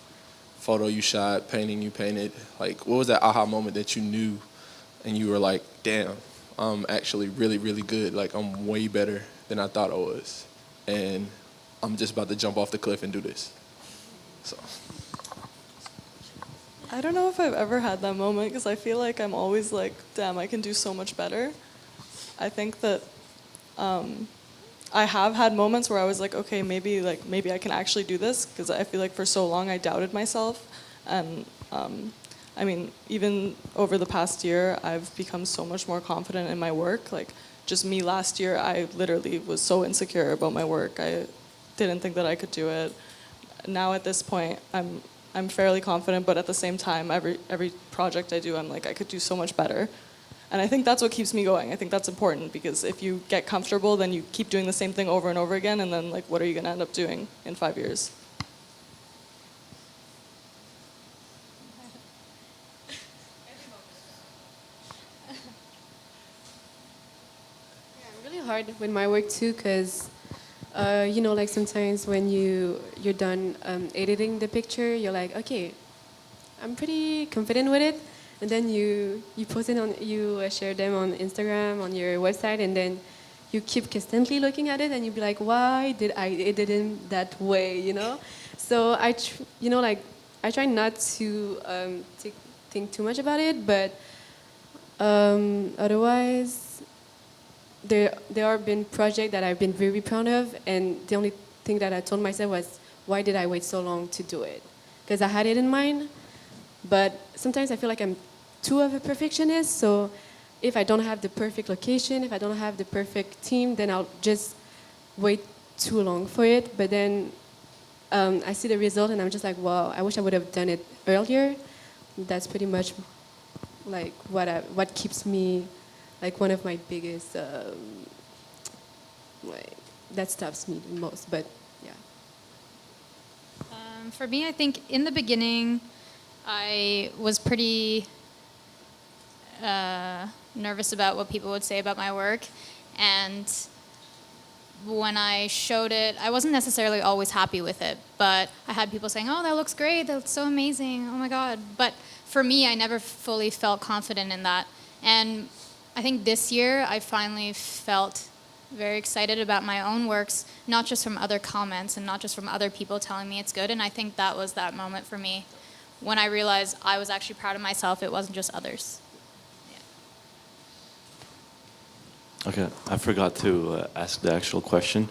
photo you shot, painting you painted, like what was that aha moment that you knew and you were like, damn, I'm actually really, really good. Like I'm way better than I thought I was. And I'm just about to jump off the cliff and do this. So.
I don't know if I've ever had that moment because I feel like I'm always like, damn, I can do so much better. I think that I have had moments where I was like, okay, maybe I can actually do this, because I feel like for so long I doubted myself. And I mean, even over the past year, I've become so much more confident in my work. Like just me last year, I literally was so insecure about my work. I didn't think that I could do it. Now at this point, I'm fairly confident, but at the same time, every project I do, I'm like, I could do so much better. And I think that's what keeps me going. I think that's important, because if you get comfortable, then you keep doing the same thing over and over again, and then like, what are you gonna end up doing in 5 years?
Really hard with my work too, because you know, like sometimes when you're done editing the picture, you're like, okay, I'm pretty confident with it, and then you post it on, you share them on Instagram, on your website, and then you keep constantly looking at it, and you be like, why did I edit it that way, you know? So I try not to think too much about it, but otherwise. There have been projects that I've been very proud of, and the only thing that I told myself was, why did I wait so long to do it? Because I had it in mind, but sometimes I feel like I'm too of a perfectionist, so if I don't have the perfect location, if I don't have the perfect team, then I'll just wait too long for it. But then I see the result, and I'm just like, wow, I wish I would have done it earlier. That's pretty much like what keeps me, like one of my biggest, like that stops me the most. But yeah.
For me, I think in the beginning, I was pretty nervous about what people would say about my work, and when I showed it, I wasn't necessarily always happy with it, but I had people saying, oh, that looks great, that's so amazing, oh my God. But for me, I never fully felt confident in that. And I think this year I finally felt very excited about my own works, not just from other comments and not just from other people telling me it's good. And I think that was that moment for me when I realized I was actually proud of myself. It wasn't just others. Yeah.
Okay, I forgot to ask the actual question.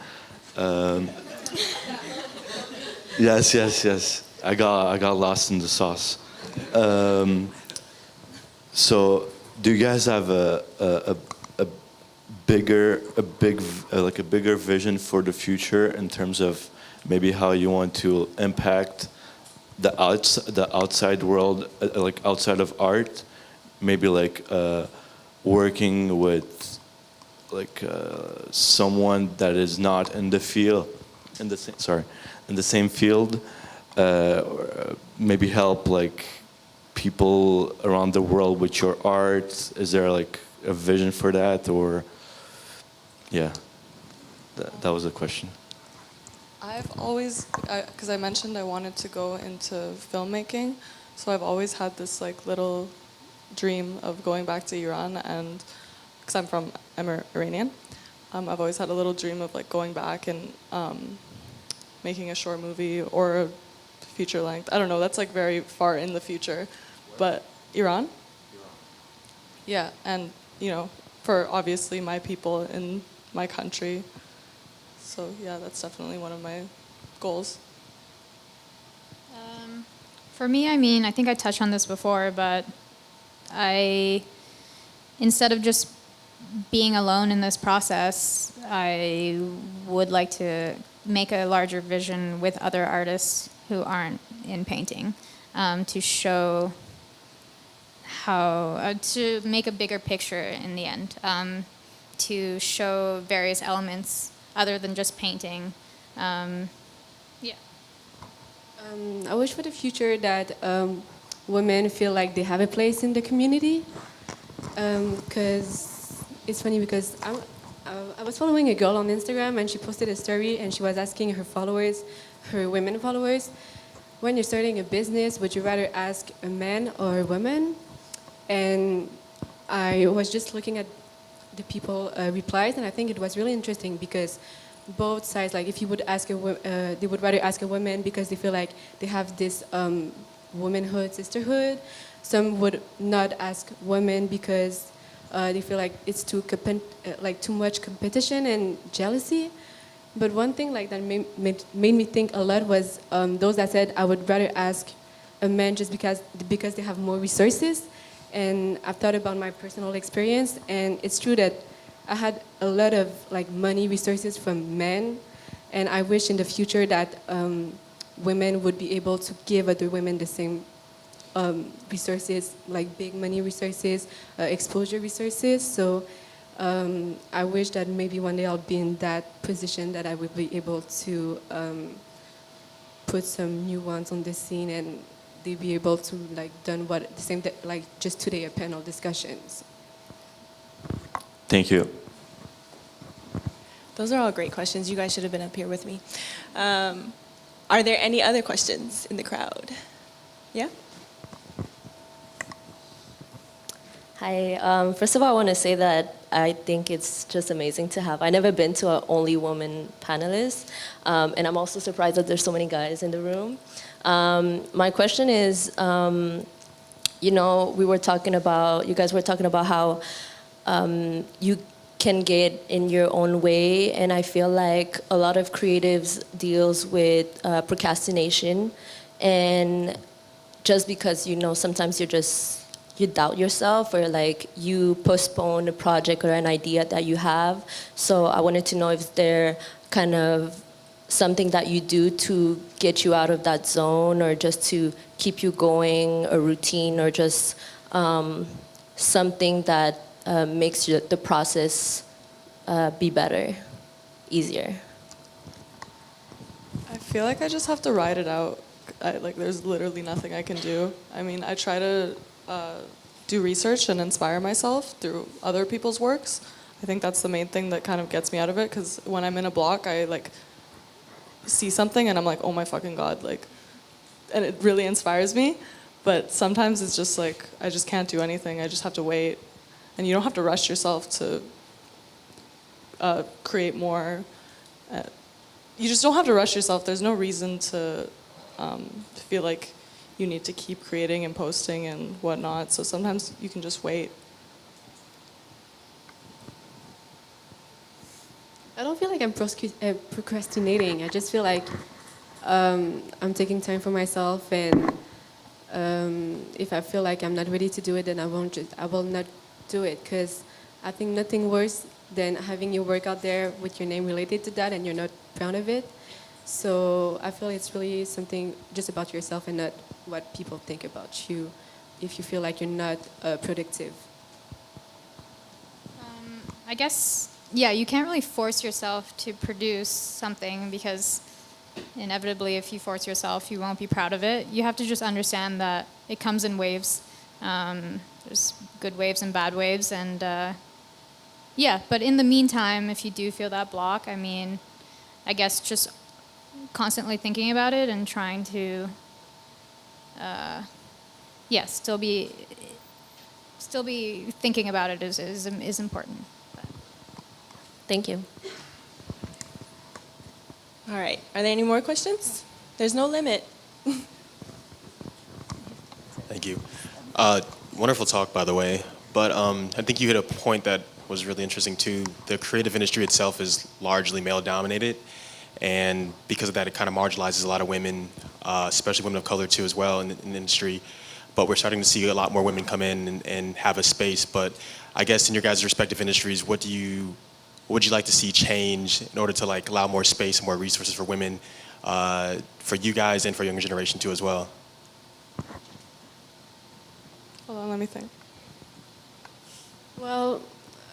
Yes. I got lost in the sauce. So, do you guys have a like a bigger vision for the future in terms of maybe how you want to impact the outside world, like outside of art, maybe like working with like someone that is not in the field, in the same field, or maybe help like people around the world with your art. Is there like a vision for that, or yeah, that was the question.
I've always, because I mentioned I wanted to go into filmmaking, so I've always had this like little dream of going back to Iran, and because I'm Iranian, I've always had a little dream of like going back and making a short movie or a feature length. I don't know, that's like very far in the future, but Iran? Yeah, and you know, for obviously my people in my country. So yeah, that's definitely one of my goals.
For me, I mean, I think I touched on this before, but instead of just being alone in this process, I would like to make a larger vision with other artists who aren't in painting, to show how, to make a bigger picture in the end, to show various elements other than just painting. Yeah.
I wish for the future that women feel like they have a place in the community. Because it's funny because I was following a girl on Instagram and she posted a story and she was asking her followers, her women followers, when you're starting a business, would you rather ask a man or a woman? And I was just looking at the people replies, and I think it was really interesting because both sides, like if you would ask they would rather ask a woman because they feel like they have this womanhood, sisterhood. Some would not ask women because they feel like it's too much competition and jealousy. But one thing like that made me think a lot was those that said I would rather ask a man just because they have more resources. And I've thought about my personal experience, and it's true that I had a lot of like money resources from men, and I wish in the future that women would be able to give other women the same resources, like big money resources, exposure resources. So I wish that maybe one day I'll be in that position that I would be able to put some new ones on the scene and they be able to like done what the same like just today a panel discussions.
Thank you.
Those are all great questions. You guys should have been up here with me. Are there any other questions in the crowd? Yeah?
Hi. First of all, I want to say that I think it's just amazing to have. I've never been to an only woman panelist, and I'm also surprised that there's so many guys in the room. My question is, you know, you guys were talking about how you can get in your own way, and I feel like a lot of creatives deals with procrastination, and just because, you know, sometimes you doubt yourself or like you postpone a project or an idea that you have. So I wanted to know if there kind of something that you do to get you out of that zone or just to keep you going, a routine or just something that makes the process be better, easier.
I feel like I just have to ride it out. There's literally nothing I can do. I mean, I try to do research and inspire myself through other people's works. I think that's the main thing that kind of gets me out of it, because when I'm in a block, I like see something and I'm like, oh my fucking God, like, and it really inspires me. But sometimes it's just like, I just can't do anything. I just have to wait. And you don't have to rush yourself to create more. You just don't have to rush yourself. There's no reason to feel like you need to keep creating and posting and whatnot. So sometimes you can just wait.
I don't feel like I'm procrastinating. I just feel like I'm taking time for myself, and if I feel like I'm not ready to do it, then I will not do it. Because I think nothing worse than having your work out there with your name related to that and you're not proud of it. So I feel it's really something just about yourself and not what people think about you if you feel like you're not productive.
I guess, yeah, you can't really force yourself to produce something because inevitably if you force yourself, you won't be proud of it. You have to just understand that it comes in waves. There's good waves and bad waves. And yeah, but in the meantime, if you do feel that block, I mean, I guess just constantly thinking about it and trying to, yeah, still be thinking about it is important.
Thank you.
All right. Are there any more questions? There's no limit.
Thank you. Wonderful talk, by the way. But I think you hit a point that was really interesting, too. The creative industry itself is largely male-dominated. And because of that, it kind of marginalizes a lot of women, especially women of color, too, as well in the industry. But we're starting to see a lot more women come in and have a space. But I guess in your guys' respective industries, what would you like to see change in order to like allow more space and more resources for women, for you guys and for younger generation too as well?
Hold on, let me think.
Well,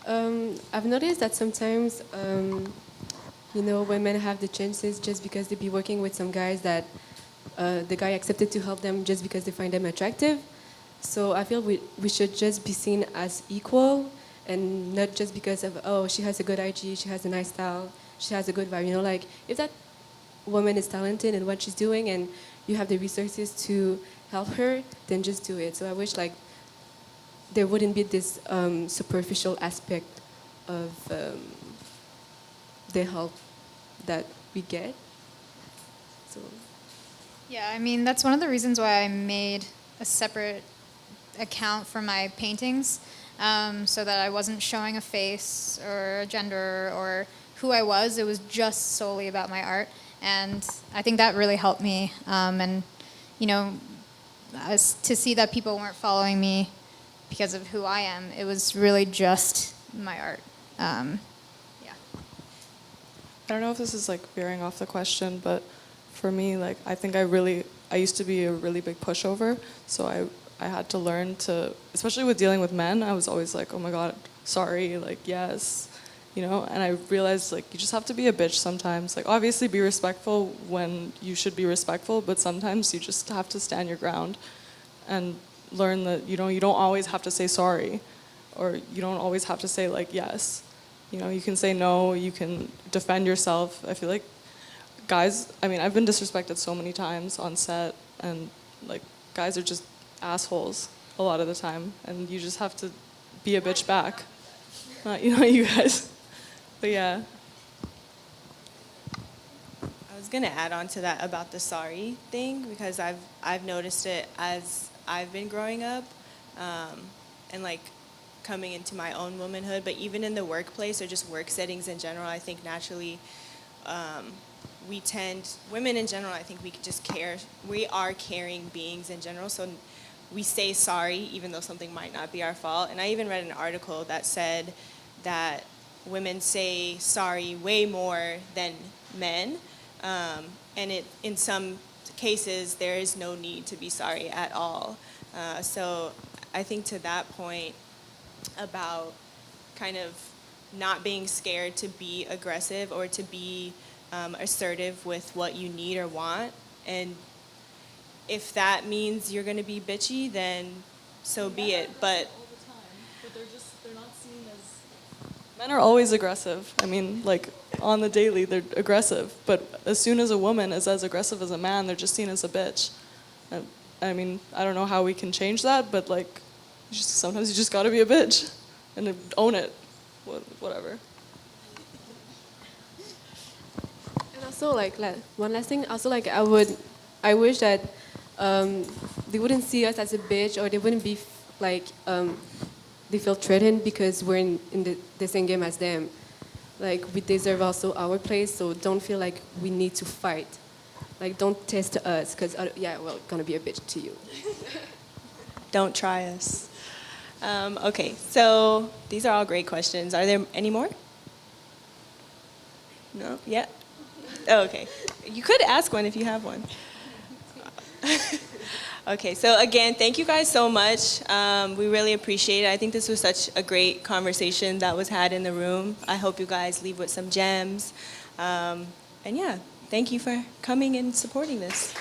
I've noticed that sometimes, women have the chances just because they be working with some guys that the guy accepted to help them just because they find them attractive. So I feel we should just be seen as equal and not just because of, oh, she has a good IG, she has a nice style, she has a good vibe. Like if that woman is talented in what she's doing and you have the resources to help her, then just do it. So I wish like there wouldn't be this superficial aspect of the help that we get. So.
Yeah, I mean, that's one of the reasons why I made a separate account for my paintings, so that I wasn't showing a face or a gender or who I was. It was just solely about my art. And I think that really helped me. And, to see that people weren't following me because of who I am, it was really just my art. Yeah.
I don't know if this is like veering off the question, but for me, like I think I used to be a really big pushover, so I had to learn to, especially with dealing with men, I was always like, oh my God, sorry, like yes, and I realized like you just have to be a bitch sometimes. Like obviously be respectful when you should be respectful, but sometimes you just have to stand your ground and learn that, you don't always have to say sorry, or you don't always have to say like yes. You can say no, you can defend yourself. I feel like guys, I've been disrespected so many times on set, and like guys are just assholes a lot of the time, and you just have to be a bitch back. Not you guys, but yeah.
I was gonna add on to that about the sorry thing, because I've noticed it as I've been growing up, and like coming into my own womanhood, but even in the workplace or just work settings in general, I think naturally women in general, I think we could just care. We are caring beings in general, so we say sorry even though something might not be our fault. And I even read an article that said that women say sorry way more than men, and in some cases there is no need to be sorry at all. So I think to that point about kind of not being scared to be aggressive or to be assertive with what you need or want, and if that means you're going to be bitchy, then so be it. But
they're not seen as... Men are always aggressive. Like on the daily, they're aggressive. But as soon as a woman is as aggressive as a man, they're just seen as a bitch. I don't know how we can change that, but like, sometimes you just got to be a bitch and own it. Whatever.
And also, like one last thing. Also, like I wish that they wouldn't see us as a bitch, or they wouldn't be like they feel threatened because we're in the same game as them. Like we deserve also our place, so don't feel like we need to fight. Like don't test us, because we're gonna be a bitch to you.
don't try us. Okay, so these are all great questions. Are there any more? No? Yeah? Oh, okay. You could ask one if you have one. Okay, so again, thank you guys so much. We really appreciate it. I think this was such a great conversation that was had in the room. I hope you guys leave with some gems. And yeah, thank you for coming and supporting this.